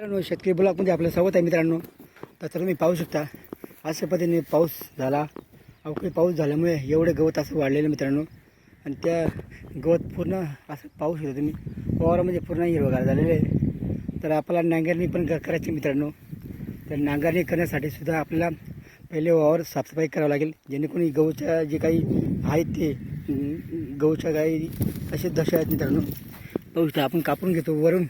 मित्रांनो, शेतकरी ब्लॉगमध्ये आपलं स्वागत आहे मित्रांनो. तर तुम्ही पाहू शकता अशा पद्धतीने पाऊस झाला. अवकाळी पाऊस झाल्यामुळे एवढे गवत असं वाढलेलं मित्रांनो. आणि त्या गवत पूर्ण असं पाहू शकता तुम्ही वावरामध्ये पूर्ण हिरवगार झालेलं आहे. तर आपल्याला नांगरणी पण करायची मित्रांनो. तर नांगरणी करण्यासाठी सुद्धा आपल्याला पहिले वावर साफसफाई करावं लागेल, जेणेकरून गहूच्या जे काही आहेत ते गहूच्या काही असे दशा आहेत मित्रांनो. पाहू शकता आपण कापून घेतो वरून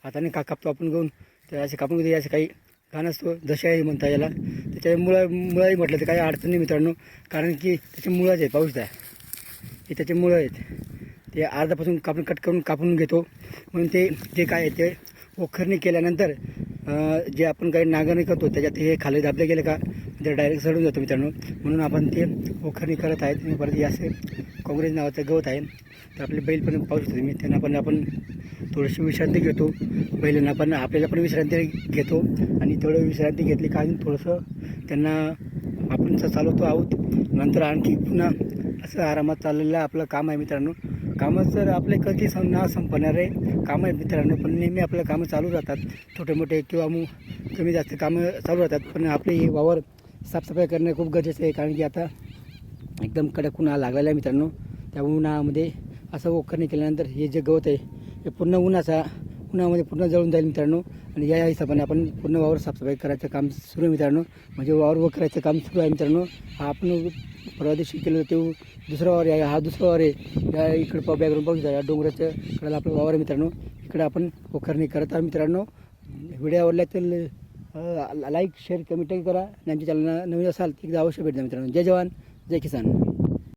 हाताने कापतो आपण गहून. तर असे कापून घेतो, असे काही घाण असतो दशाही म्हणता याला. त्याच्या मुळंही म्हटलं तर काही अडचण नाही मित्रांनो, कारण की त्याचे मुळंच आहेत. पाहू शकता हे त्याचे मुळं आहेत. ते अर्धापासून कट करून कापून घेतो. म्हणून ते जे काय आहे ते वखरणी केल्यानंतर जे आपण काही नांगरणी करतो त्याच्यात हे खाली दाबले गेले का ते डायरेक्ट सडून जातो मित्रांनो. म्हणून आपण ते वखरणी करत आहेत. परत हे असे काँग्रेस नावाचं गवत आहे. तर आपले बैल पण पाहू शकतो मी, त्यांना पण आपण थोडीशी विश्रांती घेतो. बैलांना पण आपल्याला पण विश्रांती घेतो. आणि थोडं विश्रांती घेतली का अजून थोडंसं त्यांना आपण चालवतो आहोत. नंतर आणखी पुन्हा असं आरामात चाललेलं आपलं काम आहे मित्रांनो. कामं तर आपले कधी ना संपणारे कामं आहेत मित्रांनो. पण नेहमी आपलं कामं चालू राहतात, छोटे मोठे किंवा कमी जास्त कामं चालू राहतात. पण आपले हे वावर साफसफाई करणं खूप गरजेचं आहे, कारण की आता एकदम कडक उन्हाळा लागलेला आहे मित्रांनो. त्या उन्हामध्ये असं वखरणी केल्यानंतर हे जे गवत आहे हे पूर्ण उन्हामध्ये पूर्ण जळून जाईल मित्रांनो. आणि या हिशोबाने आपण पूर्ण वावर साफसफाई करायचं काम सुरू आहे मित्रांनो. म्हणजे वावर वखरायचं काम सुरू आहे मित्रांनो. हा आपण परवा दिवशी केलं ते दुसरा वावर आहे, हा दुसरा वावर आहे. या इकडं बॅकग्राऊंड बघू या डोंगराच्या कडेला आपलं वावर आहे मित्रांनो. इकडे आपण वखरणी करत आहोत मित्रांनो. व्हिडिओ आवडला तर लाईक शेअर कमेंट करा. आणि आमच्या चॅनलला नवीन असाल तर एकदा अवश्य भेट द्या मित्रांनो. जय जवान जय किसान.